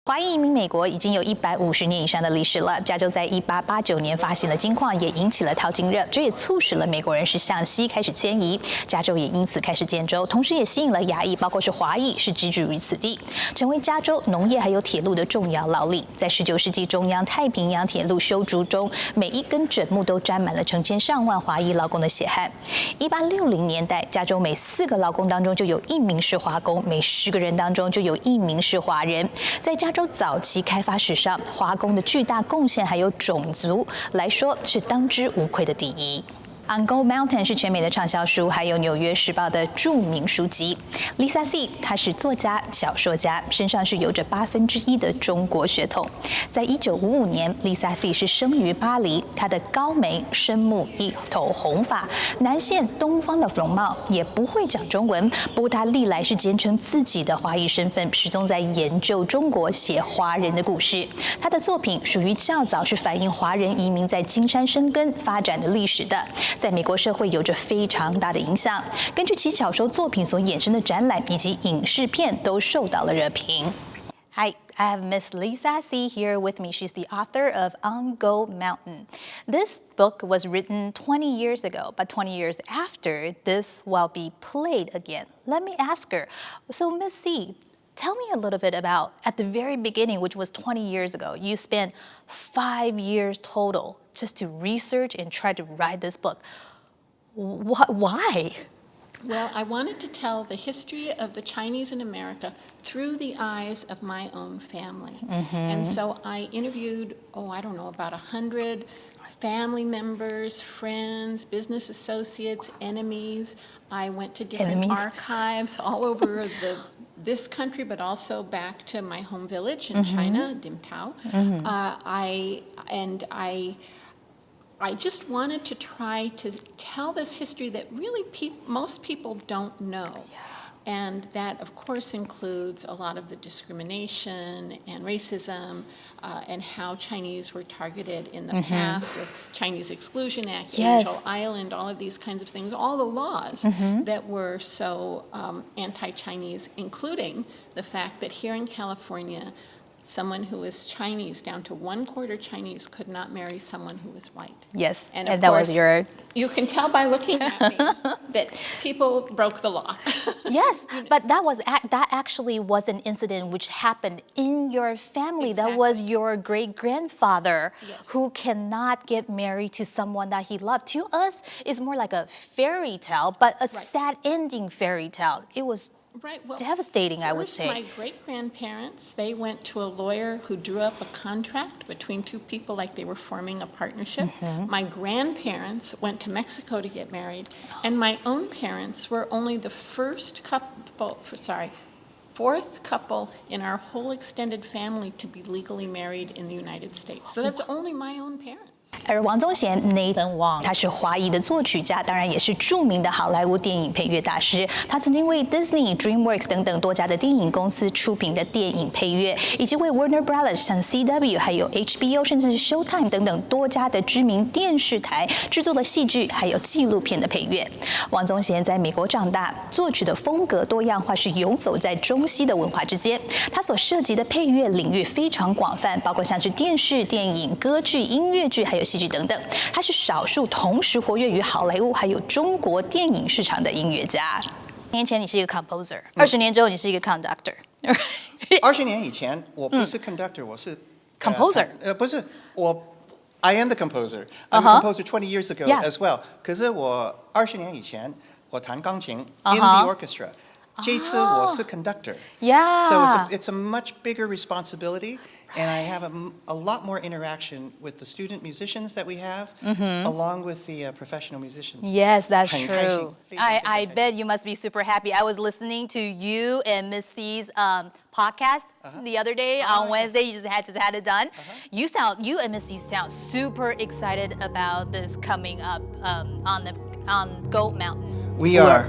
华裔移民美国已经有150年以上的历史了。加州在1889年发现了金矿，也引起了淘金热，这也促使了美国人是向西开始迁移，加州也因此开始建州，同时也吸引了亚裔，包括是华裔，是居住于此地，成为加州农业还有铁路的重要劳力。在19世纪中央太平洋铁路修筑中，每一根枕木都沾满了成千上万华裔劳工的血汗。1860年代，加州每4个劳工当中就有1名是华工，每10个人当中就有1名是华人。在加州早期开发史上，华工的巨大贡献还有种族来说是当之无愧的第一。On Gold Mountain 是全美的畅销书，还有《纽约时报》的著名书籍。Lisa C 她是作家、小说家，身上是有着1/8的中国血统。在1955年 ，Lisa C 是生于巴黎，她的高眉深目，一头红发，南现东方的容貌，也不会讲中文。不过她历来是坚称自己的华裔身份，始终在研究中国，写华人的故事。她的作品属于较早是反映华人移民在金山生根发展的历史的。在美国社会有着非常大的影响。根据其小说作品所衍生的展览以及影视片都受到了热评。Hi, I have Miss Lisa C here with me. She's the author of On Gold Mountain. This book was written 20 years ago, but 20 years after, this will be played again. Let me ask her. So, Miss C, tell me a little bit about at the very beginning, which was 20 years ago. You spent 5 years total just to research and try to write this book. Why? Well, I wanted to tell the history of the Chinese in America through the eyes of my own family. And so I interviewed, about 100 family members, friends, business associates, enemies. I went to different archives all over this country, but also back to my home village in China, Dimtao. I just wanted to try to tell this history that really most people don't know. And that, of course, includes a lot of the discrimination and racism and how Chinese were targeted in the past with Chinese Exclusion Act, Angel Island, all of these kinds of things, all the laws that were so anti-Chinese, including the fact that here in California, someone who was Chinese, down to 1/4 Chinese, could not marry someone who was white. Yes, and that was your... You can tell by looking at me that people broke the law. Yes, but that actually was an incident which happened in your family. Exactly. That was your great-grandfather who cannot get married to someone that he loved. To us, it's more like a fairy tale, but a sad ending fairy tale. It was devastating, I would say. My great-grandparents, they went to a lawyer who drew up a contract between two people like they were forming a partnership. My grandparents went to Mexico to get married, and my own parents were only the fourth couple in our whole extended family to be legally married in the United States. So that's only my own parents. 而王宗贤 Nathan Wang 他是华裔的作曲家，当然也是著名的好莱坞电影配乐大师。他曾经为 Disney、DreamWorks 等等多家的电影公司出品的电影配乐，以及为 Warner Brothers 像 CW 还有 HBO 甚至是 Showtime 等等多家的知名电视台制作了戏剧还有纪录片的配乐。王宗贤在美国长大，作曲的风格多样化，是游走在中西的文化之间。他所涉及的配乐领域非常广泛，包括像是电视、电影、歌剧、音乐剧还有戏剧等等，他是少数同时活跃于好莱坞还有中国电影市场的音乐家。年前你是一个 composer，20年之后你是一个 conductor。20年以前我不是 conductor，我是 composer。不是我 I am the composer. I'm a composer 20 years ago as well. 可是我20年以前我弹钢琴 in the orchestra. 这一次我是 conductor. So it's a much bigger responsibility. And I have a lot more interaction with the student musicians that we have, along with the professional musicians. Yes, that's true. I bet you must be super happy. I was listening to you and Miss C's podcast the other day on Wednesday. You just had it done. You and Miss C sound super excited about this coming up on Gold Mountain. We are.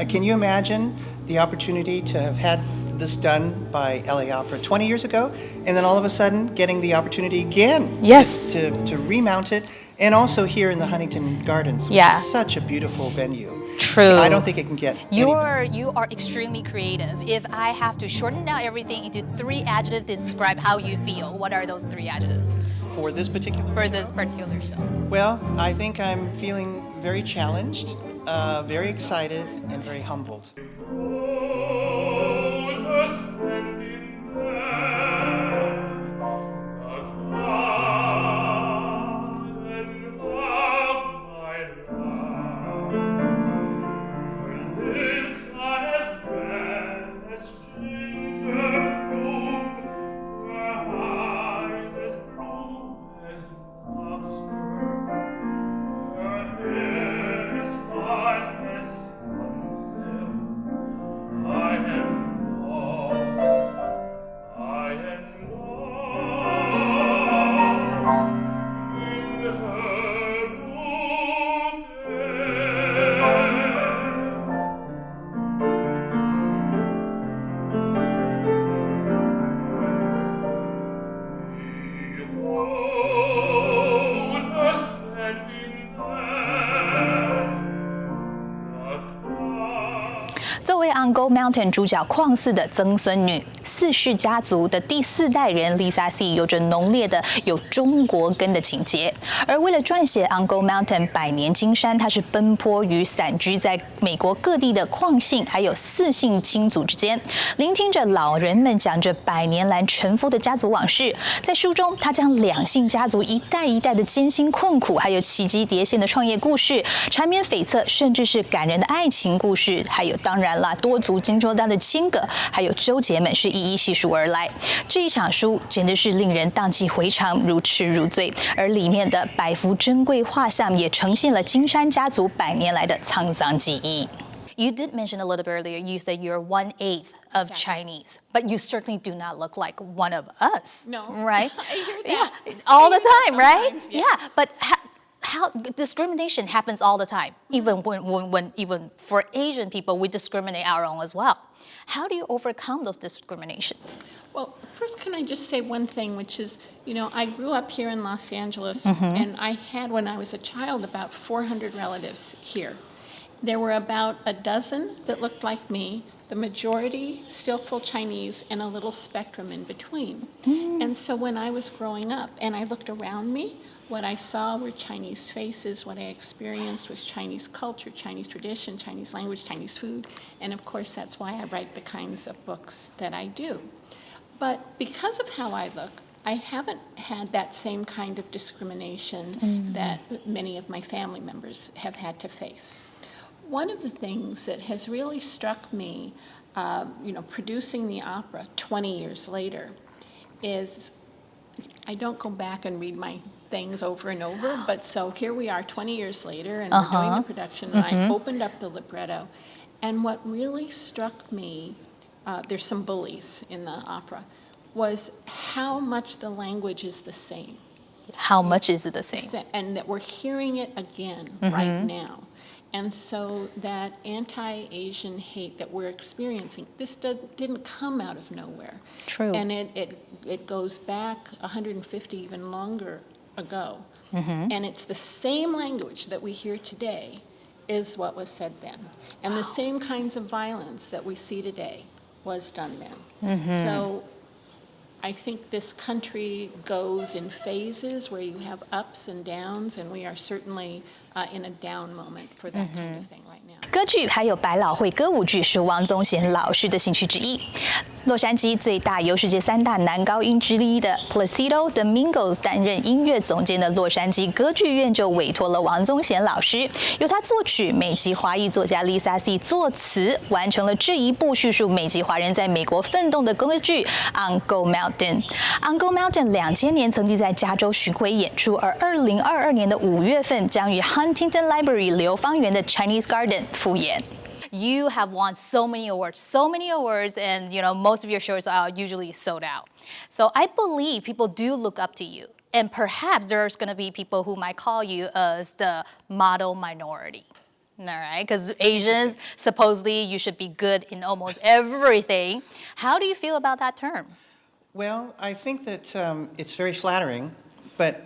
Can you imagine the opportunity to have had this done by LA Opera 20 years ago, and then all of a sudden getting the opportunity again to remount it, and also here in the Huntington Gardens, which is such a beautiful venue. True. I don't think it can get You are extremely creative. If I have to shorten down everything into 3 adjectives to describe how you feel, what are those 3 adjectives? For this particular show. Well, I think I'm feeling very challenged, very excited, and very humbled.作为 On Go Mountain 主角矿寺的曾孙女，4世家族的第4代人 Lisa C 有着浓烈的有中国根的情节。而为了撰写 On Go Mountain 百年金山，她是奔波于散居在美国各地的矿姓还有4姓亲族之间，聆听着老人们讲着100年来沉浮的家族往事。在书中，她将2姓家族一代一代的艰辛困苦，还有奇迹迭现的创业故事、缠绵悱恻，甚至是感人的爱情故事，还有当然啦，多族金州丹的牵葛，还有纠结们是一一细数而来。这一场书简直是令人荡气回肠，如痴如醉。而里面的百幅珍贵画像也呈现了金山家族100年来的沧桑记忆。You did mention a little bit earlier, you said you're 1/8 of Chinese, but you certainly do not look like one of us. No. Right? I hear that. Yeah, all the time, right? Sometimes, yes. Yeah, but how discrimination happens all the time, even when even for Asian people, we discriminate our own as well. How do you overcome those discriminations? Well, first, can I just say one thing, which is, I grew up here in Los Angeles, and I had, when I was a child, about 400 relatives here. There were about a dozen that looked like me, the majority still full Chinese, and a little spectrum in between. And so when I was growing up and I looked around me, what I saw were Chinese faces. What I experienced was Chinese culture, Chinese tradition, Chinese language, Chinese food. And of course, that's why I write the kinds of books that I do. But because of how I look, I haven't had that same kind of discrimination that many of my family members have had to face. One of the things that has really struck me, producing the opera 20 years later, is I don't go back and read my things over and over, but so here we are 20 years later, and we're doing the production, and I opened up the libretto, and what really struck me, there's some bullies in the opera, was how much the language is the same. How much is it the same? And that we're hearing it again right now. And so that anti-Asian hate that we're experiencing, this didn't come out of nowhere. True. And it goes back 150, even longer ago. And it's the same language that we hear today is what was said then. And the same kinds of violence that we see today was done then. So I think this country goes in phases where you have ups and downs, and we are certainly in a down moment for that kind of thing right now. 歌剧还有百老汇歌舞剧是王宗贤老师的兴趣之一。洛杉矶最大有世界3大男高音之一的 Placido Domingos 担任音乐总监的洛杉矶歌剧院就委托了王宗贤老师，由他作曲，美籍华裔作家 Lisa C 作词，完成了这一部叙述美籍华人在美国奋斗的歌剧 On Go Mountain。On Go Mountain 2000年曾经在加州巡回演出，而2022年的5月份将于 Huntington Library 流芳园的 Chinese Garden 复演。You have won so many awards, and most of your shows are usually sold out. So I believe people do look up to you, and perhaps there's going to be people who might call you as the model minority. All right, because Asians, supposedly you should be good in almost everything. How do you feel about that term? Well, I think that it's very flattering, but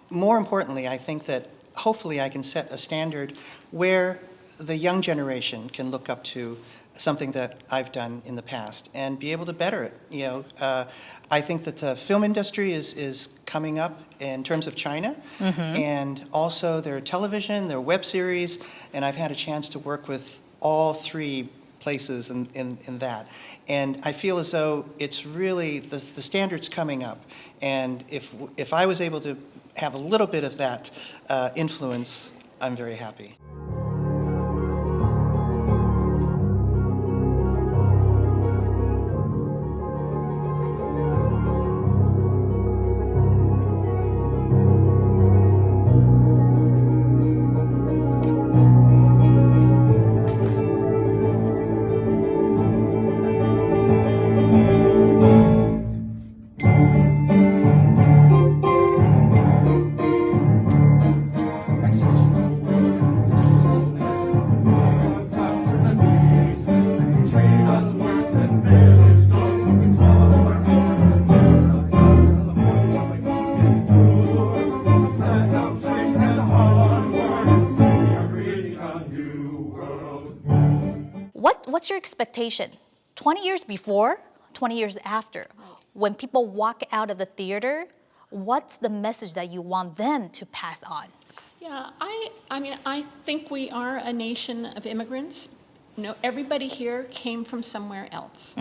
more importantly, I think that hopefully I can set a standard where the young generation can look up to something that I've done in the past and be able to better it. I think that the film industry is coming up in terms of China, and also their television, their web series, and I've had a chance to work with all three places in that. And I feel as though it's really, the standard's coming up. And if I was able to have a little bit of that influence, I'm very happy. What's your expectation? 20 years before, 20 years after, when people walk out of the theater, what's the message that you want them to pass on? Yeah, I mean, I think we are a nation of immigrants. Everybody here came from somewhere else.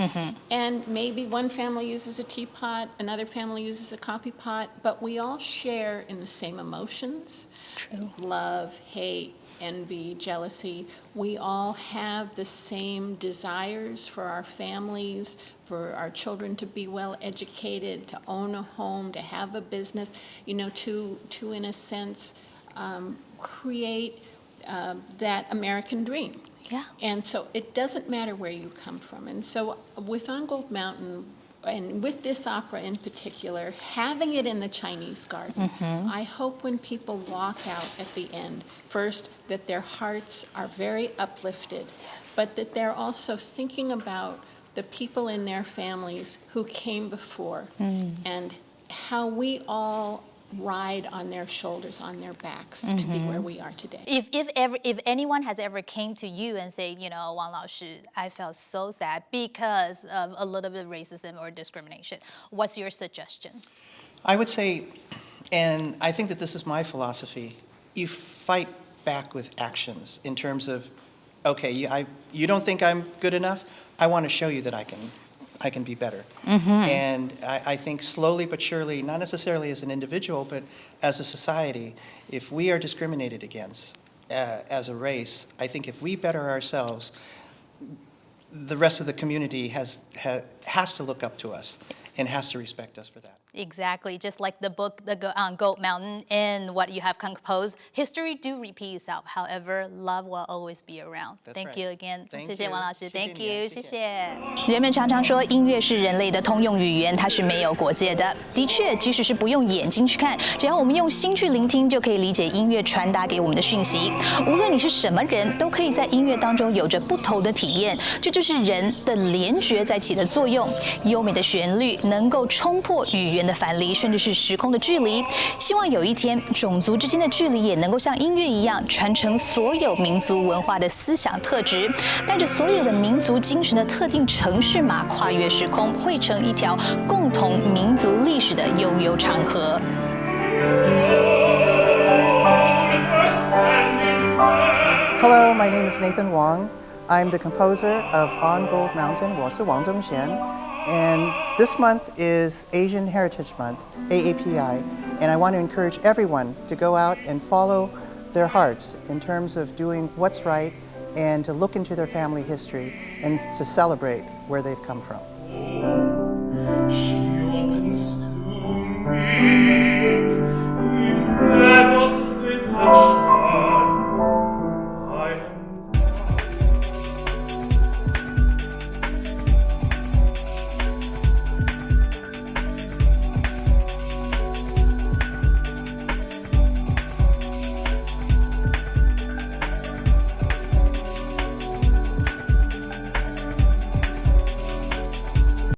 And maybe one family uses a teapot, another family uses a coffee pot, but we all share in the same emotions. True. Love, hate, envy, jealousy. We all have the same desires for our families, for our children to be well educated, to own a home, to have a business, to in a sense, create that American dream. Yeah. And so it doesn't matter where you come from. And so with On Gold Mountain, and with this opera in particular, having it in the Chinese garden, I hope when people walk out at the end, first, that their hearts are very uplifted, but that they're also thinking about the people in their families who came before, and how we all ride on their shoulders, on their backs, to be where we are today. If anyone has ever came to you and say, Wang 老师, I felt so sad because of a little bit of racism or discrimination, what's your suggestion? I would say, and I think that this is my philosophy, you fight back with actions in terms of, okay, you don't think I'm good enough? I want to show you that I can be better. And I think slowly but surely, not necessarily as an individual, but as a society, if we are discriminated against as a race, I think if we better ourselves, the rest of the community has to look up to us and has to respect us for that. Exactly, just like the book, Gold Mountain, and what you have composed, history do repeat itself. However, love will always be around. Thank you again. 谢谢王老师 ，Thank you， 谢谢。人们常常说音乐是人类的通用语言，它是没有国界的。的确，即使是不用眼睛去看，只要我们用心去聆听，就可以理解音乐传达给我们的讯息。无论你是什么人，都可以在音乐当中有着不同的体验。这就是人的联觉在起的作用。优美的旋律能够冲破语言的樊篱，甚至是时空的距离。希望有一天，种族之间的距离也能够像音乐一样，传承所有民族文化的思想特质，带着所有的民族精神的特定程式码，跨越时空，汇成一条共同民族历史的悠悠长河。Hello, my name is Nathan Wang. I'm the composer of On Gold Mountain. 我是王宗贤. And this month is Asian Heritage Month, AAPI, and I want to encourage everyone to go out and follow their hearts in terms of doing what's right and to look into their family history and to celebrate where they've come from.